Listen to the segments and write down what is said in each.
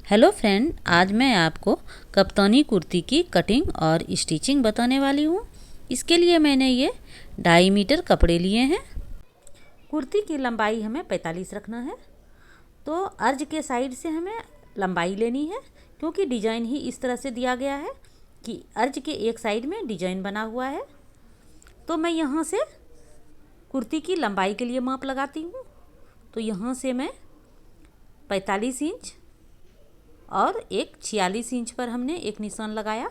Hello friend, आज मैं आपको कप्तानी कुर्ती की कटिंग और स्टिचिंग बताने वाली हूँ। इसके लिए मैंने ये 2.5 मीटर कपड़े लिए हैं। कुर्ती की लंबाई हमें 45 रखना है, तो अर्ज के साइड से हमें लंबाई लेनी है, क्योंकि डिजाइन ही इस तरह से दिया गया है कि अर्ज के एक साइड में डिजाइन बना हुआ है। तो मैं यहाँ से कुर्ती की लंबाई के लिए माप लगाती हूँ। तो यहाँ से मैं 45 इंच और एक 46 इंच पर हमने एक निशान लगाया,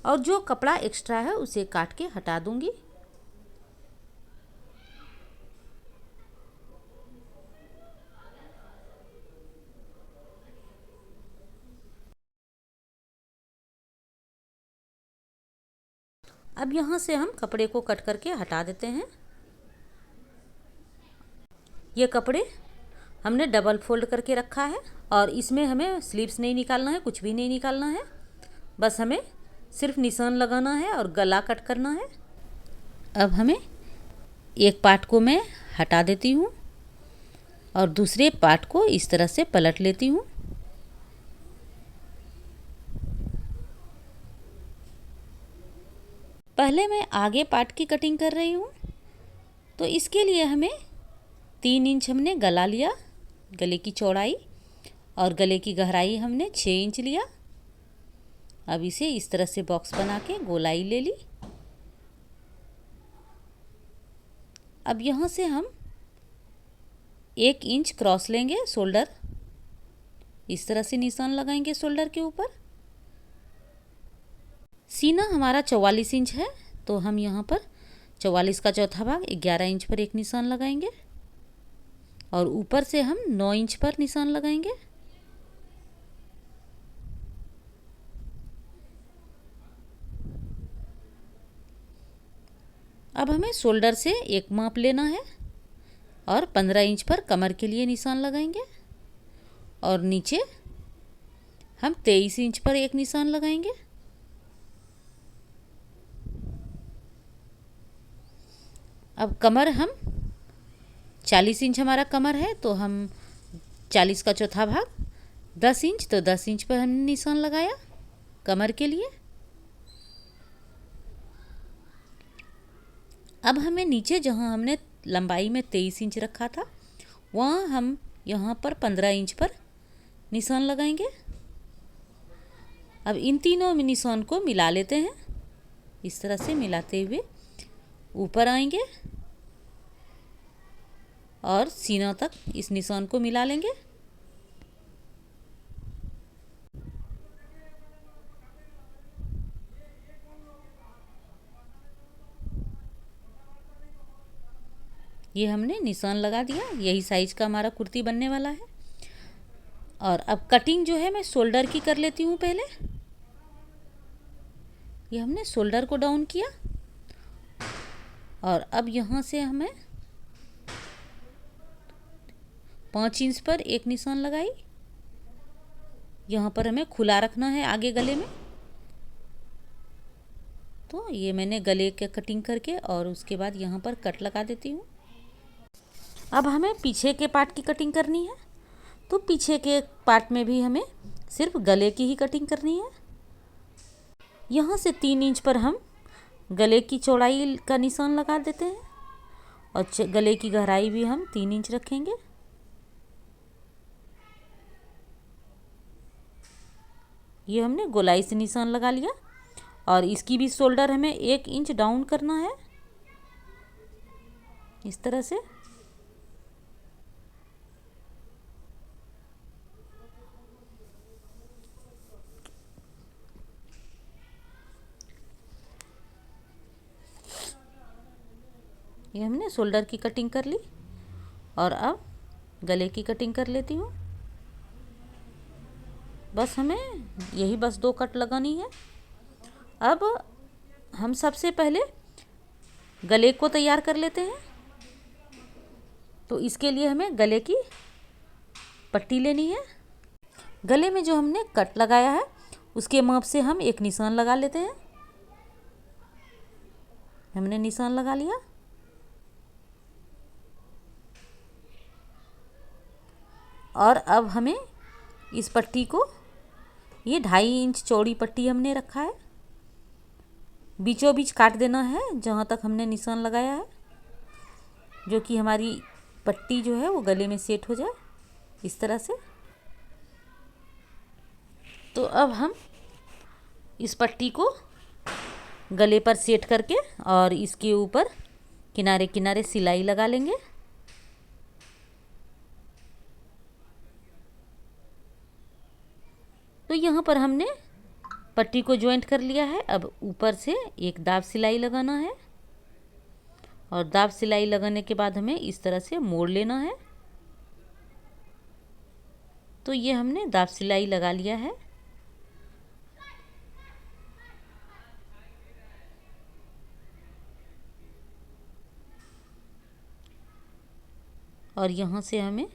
और जो कपड़ा एक्स्ट्रा है उसे काट के हटा दूंगी। अब यहाँ से हम कपड़े को कट करके हटा देते हैं। ये कपड़े हमने डबल फोल्ड करके रखा है, और इसमें हमें स्लीव्स नहीं निकालना है, कुछ भी नहीं निकालना है। बस हमें सिर्फ निशान लगाना है और गला कट करना है। अब हमें एक पार्ट को मैं हटा देती हूँ और दूसरे पार्ट को इस तरह से पलट लेती हूँ। पहले मैं आगे पार्ट की कटिंग कर रही हूँ। तो इसके लिए हमें 3 इंच हमने गला लिया, गले की चौड़ाई, और गले की गहराई हमने 6 इंच लिया। अब इसे इस तरह से बॉक्स बना के गोलाई ले ली। अब यहाँ से हम 1 इंच क्रॉस लेंगे शोल्डर, इस तरह से निशान लगाएंगे शोल्डर के ऊपर। सीना हमारा 44 इंच है, तो हम यहाँ पर 44 का चौथा भाग 11 इंच पर एक निशान लगाएंगे, और ऊपर से हम 9 इंच पर निशान लगाएंगे। अब हमें शोल्डर से एक माप लेना है, और 15 इंच पर कमर के लिए निशान लगाएंगे, और नीचे हम 23 इंच पर एक निशान लगाएंगे। अब कमर हम 40 इंच हमारा कमर है, तो हम 40 का चौथा भाग 10 इंच, तो 10 इंच पर हमने निशान लगाया कमर के लिए। अब हमें नीचे जहाँ हमने लंबाई में 23 इंच रखा था, वहाँ हम यहाँ पर 15 इंच पर निशान लगाएंगे। अब इन तीनों निशान को मिला लेते हैं। इस तरह से मिलाते हुए ऊपर आएंगे और सीना तक इस निशान को मिला लेंगे। ये हमने निशान लगा दिया। यही साइज का हमारा कुर्ती बनने वाला है। और अब कटिंग जो है मैं शोल्डर की कर लेती हूँ पहले। ये हमने शोल्डर को डाउन किया, और अब यहाँ से हमें 5 इंच पर एक निशान लगाई। यहाँ पर हमें खुला रखना है आगे गले में। तो ये मैंने गले के कटिंग करके और उसके बाद यहाँ पर कट लगा देती हूँ। अब हमें पीछे के पार्ट की कटिंग करनी है। तो पीछे के पार्ट में भी हमें सिर्फ गले की ही कटिंग करनी है। यहाँ से 3 इंच पर हम गले की चौड़ाई का निशान लगा देते हैं, और गले की गहराई भी हम 3 इंच रखेंगे। ये हमने गोलाई से निशान लगा लिया, और इसकी भी शोल्डर हमें 1 इंच डाउन करना है, इस तरह से। ये हमने शोल्डर की कटिंग कर ली, और अब गले की कटिंग कर लेती हूँ। बस हमें यही बस 2 कट लगानी है। अब हम सबसे पहले गले को तैयार कर लेते हैं। तो इसके लिए हमें गले की पट्टी लेनी है। गले में जो हमने कट लगाया है उसके माप से हम एक निशान लगा लेते हैं। हमने निशान लगा लिया, और अब हमें इस पट्टी को, ये 2.5 इंच चौड़ी पट्टी हमने रखा है, बीचों बीच काट देना है जहाँ तक हमने निशान लगाया है, जो कि हमारी पट्टी जो है वो गले में सेट हो जाए इस तरह से। तो अब हम इस पट्टी को गले पर सेट करके और इसके ऊपर किनारे किनारे सिलाई लगा लेंगे। तो यहाँ पर हमने पट्टी को ज्वाइंट कर लिया है। अब ऊपर से एक दाब सिलाई लगाना है और दाब सिलाई लगाने के बाद हमें इस तरह से मोड़ लेना है। तो ये हमने दाब सिलाई लगा लिया है। और यहाँ से हमें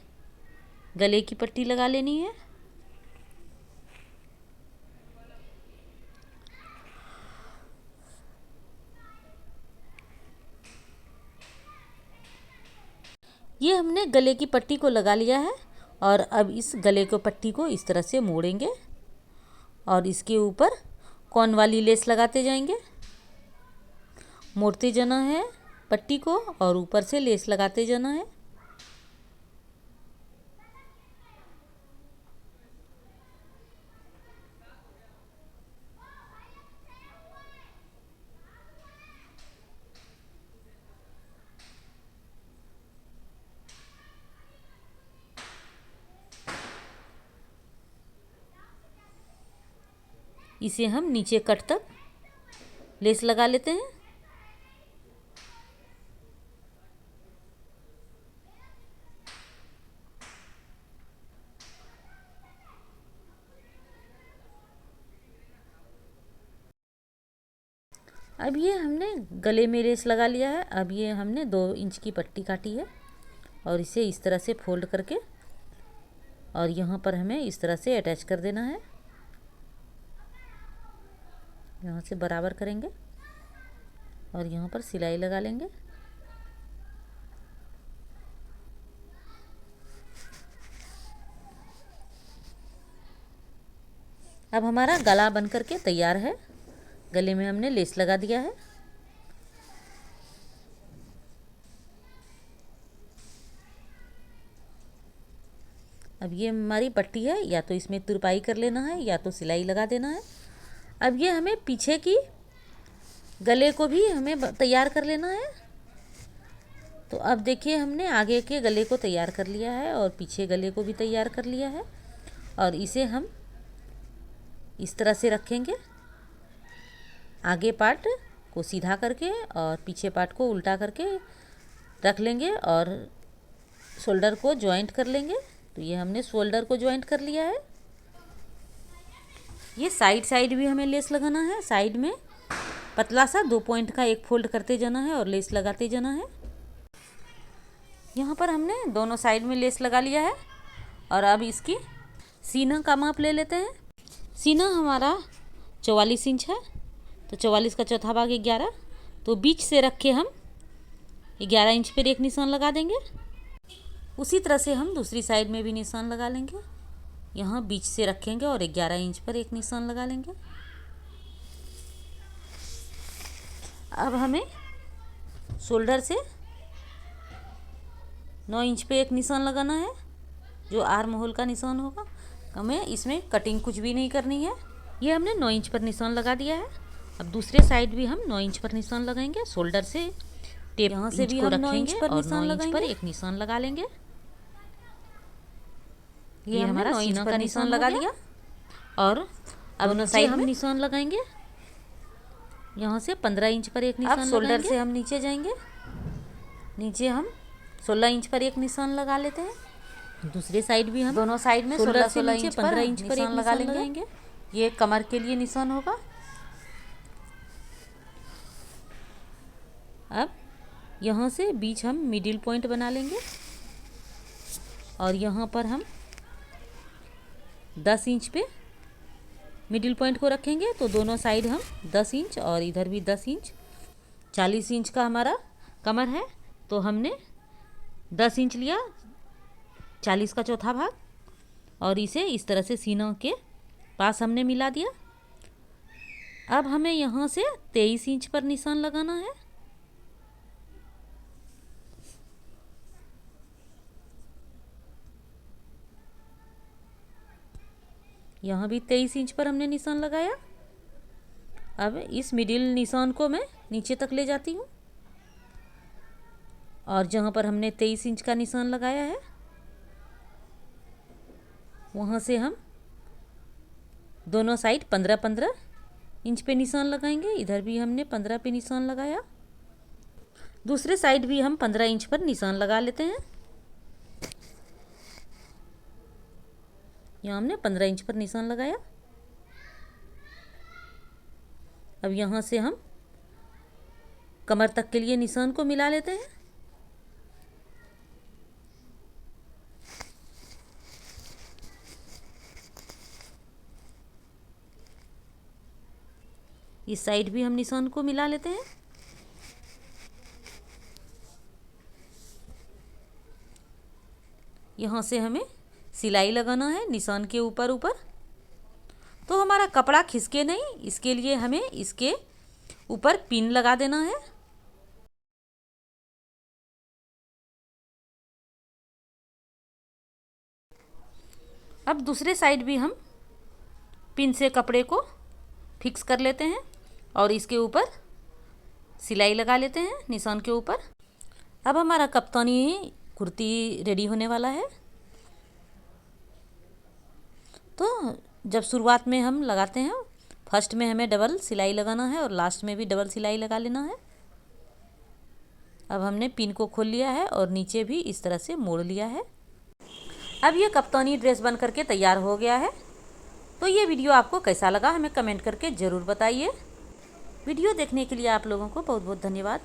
गले की पट्टी लगा लेनी है। ये हमने गले की पट्टी को लगा लिया है और अब इस गले को पट्टी को इस तरह से मोड़ेंगे और इसके ऊपर कॉर्न वाली लेस लगाते जाएंगे। मोड़ते जाना है पट्टी को और ऊपर से लेस लगाते जाना है। इसे हम नीचे कट तक लेस लगा लेते हैं। अब ये हमने गले में लेस लगा लिया है। अब ये हमने 2 इंच की पट्टी काटी है और इसे इस तरह से फोल्ड करके और यहाँ पर हमें इस तरह से अटैच कर देना है। यहाँ से बराबर करेंगे और यहाँ पर सिलाई लगा लेंगे। अब हमारा गला बन करके तैयार है। गले में हमने लेस लगा दिया है। अब ये हमारी पट्टी है, या तो इसमें तुरपाई कर लेना है या तो सिलाई लगा देना है। अब ये हमें पीछे की गले को भी हमें तैयार कर लेना है। तो अब देखिए हमने आगे के गले को तैयार कर लिया है और पीछे गले को भी तैयार कर लिया है और इसे हम इस तरह से रखेंगे, आगे पार्ट को सीधा करके और पीछे पार्ट को उल्टा करके रख लेंगे और शोल्डर को जॉइंट कर लेंगे। तो ये हमने शोल्डर को जॉइंट कर लिया है। ये साइड भी हमें लेस लगाना है। साइड में पतला सा 2 पॉइंट का एक फोल्ड करते जाना है और लेस लगाते जाना है। यहाँ पर हमने दोनों साइड में लेस लगा लिया है और अब इसकी सीना का माप ले लेते हैं। सीना हमारा 44 इंच है, तो 44 का चौथा भाग 11, तो बीच से रख के हम 11 इंच पर एक निशान लगा देंगे। उसी तरह से हम दूसरी साइड में भी निशान लगा लेंगे। यहाँ बीच से रखेंगे और 11 इंच पर एक निशान लगा लेंगे। अब हमें शोल्डर से 9 इंच पे एक निशान लगाना है, जो आर्म होल का निशान होगा। हमें इसमें कटिंग कुछ भी नहीं करनी है। ये हमने 9 इंच पर निशान लगा दिया है। अब दूसरे साइड भी हम 9 इंच पर निशान लगाएंगे। शोल्डर से टेप यहाँ से भी हम 9 इंच पर निशान लगाएंगे और एक निशान लगा लेंगे। ये हमारा सीना का निशान लगा दिया और अब दोनों साइड हम निशान लगाएंगे। यहाँ से 15 इंच पर एक निशान लगाएंगे। शोल्डर से हम नीचे जाएंगे, नीचे हम 16 इंच पर एक निशान लगा लेते हैं। दूसरे साइड भी हम दोनों साइड में 16 इंच 15 इंच पर एक लगा लेंगे। ये कमर के लिए निशान होगा। अब यहाँ से बीच हम मिडिल पॉइंट बना लेंगे और यहाँ पर हम 10 इंच पे मिडिल पॉइंट को रखेंगे। तो दोनों साइड हम 10 इंच और इधर भी 10 इंच, 40 इंच का हमारा कमर है। तो हमने 10 इंच लिया, 40 का चौथा भाग और इसे इस तरह से सीना के पास हमने मिला दिया। अब हमें यहाँ से 23 इंच पर निशान लगाना है। यहाँ भी 23 इंच पर हमने निशान लगाया। अब इस मिडिल निशान को मैं नीचे तक ले जाती हूँ और जहाँ पर हमने 23 इंच का निशान लगाया है वहाँ से हम दोनों साइड 15-15 इंच पे निशान लगाएंगे। इधर भी हमने 15 पे निशान लगाया, दूसरे साइड भी हम 15 इंच पर निशान लगा लेते हैं। यहाँ हमने 15 इंच पर निशान लगाया। अब यहाँ से हम कमर तक के लिए निशान को मिला लेते हैं। इस साइड भी हम निशान को मिला लेते हैं। यहाँ से हमें सिलाई लगाना है निशान के ऊपर ऊपर, तो हमारा कपड़ा खिसके नहीं, इसके लिए हमें इसके ऊपर पिन लगा देना है। अब दूसरे साइड भी हम पिन से कपड़े को फिक्स कर लेते हैं और इसके ऊपर सिलाई लगा लेते हैं निशान के ऊपर। अब हमारा कप्तानी कुर्ती रेडी होने वाला है। तो जब शुरुआत में हम लगाते हैं, फर्स्ट में हमें डबल सिलाई लगाना है और लास्ट में भी डबल सिलाई लगा लेना है। अब हमने पिन को खोल लिया है और नीचे भी इस तरह से मोड़ लिया है। अब ये कप्तानी ड्रेस बन करके तैयार हो गया है। तो ये वीडियो आपको कैसा लगा हमें कमेंट करके ज़रूर बताइए। वीडियो देखने के लिए आप लोगों को बहुत बहुत धन्यवाद।